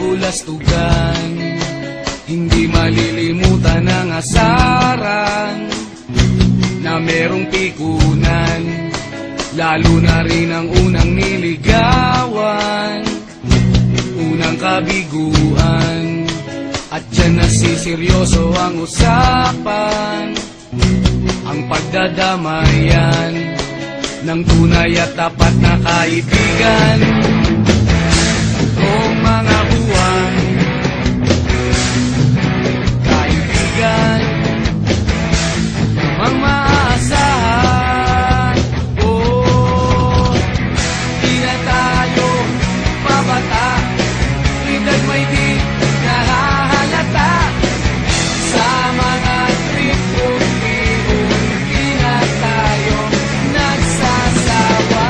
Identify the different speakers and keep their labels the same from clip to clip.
Speaker 1: kabulastugan. Hindi malilimutan ang asaran na merong pikunan, lalo na rin ang unang niligawan, unang kabiguan. At dyan nasiseryoso ang usapan, ang pagdadamayan ng tunay at tapat na kaibigan. O mga buwan, kaibigan, namang maaasahan. Di na tayo babata, edad may di nahahalata. Sa mga trip unti-unti na tayo nagsasawa.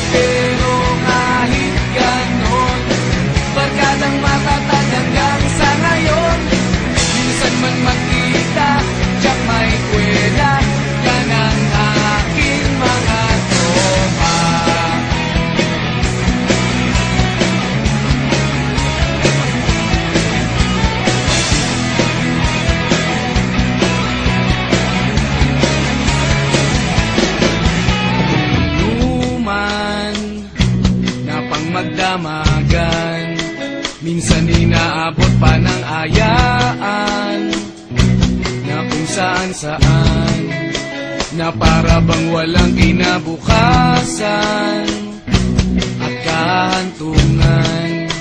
Speaker 1: Pero kahit ganon, barkadang matatag hanggang sa ngayon. Minsan man magkita, tiyak may kwela, yan ang aking mga tropa. Inuman na pang magdamagan, minsan inaabot pa ng ayaan, na kung saan-saan, na para bang walang kinabukasan at kahantungan.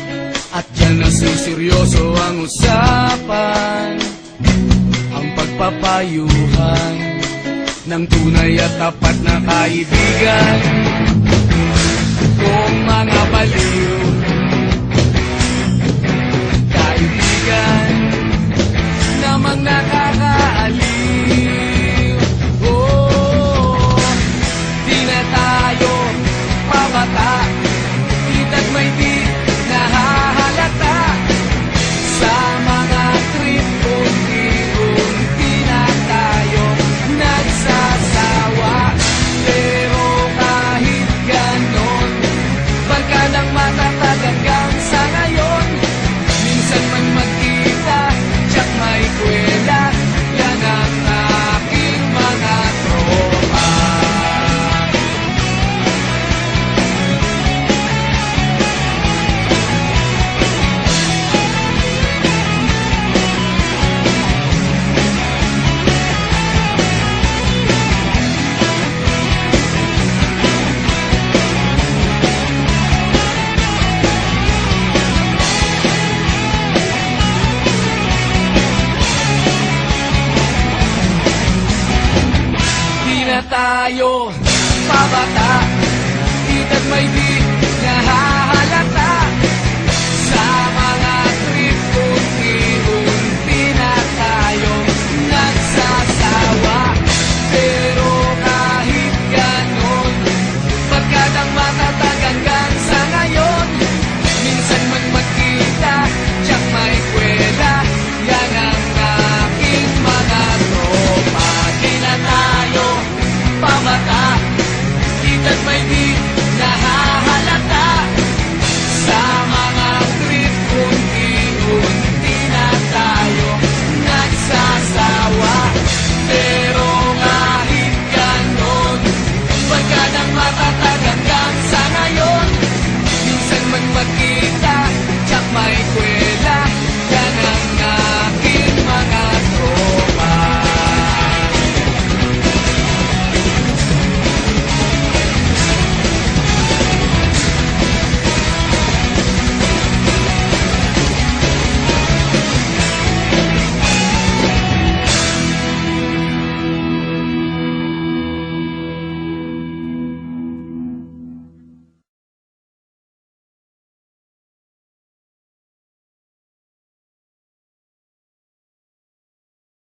Speaker 1: At dyan nasiseryoso ang usapan, ang pagpapayuhan ng tunay at tapat na kaibigan. Kung mga baliw, kaibigan, namang nakakaaliw. Di na tayo pabata, edad may di nahahalata. Sa mga trip unti-unti na tayo nagsasawa. Pero kahit ganon, barkadang matatag hanggang sa ngayon. Minsan man magkita, tiyak may kwela, yan ang aking mga tropa. Di na tayo pabata, edad may di nahahalata. Sa mga trip unti-unti na tayo nagsasawa. Pero kahit ganon, barkadang matatag hanggang sa ngayon. Minsan man magkita, tiyak may kwela, yan ang aking mga tropa. Di na tayo pabata, edad may di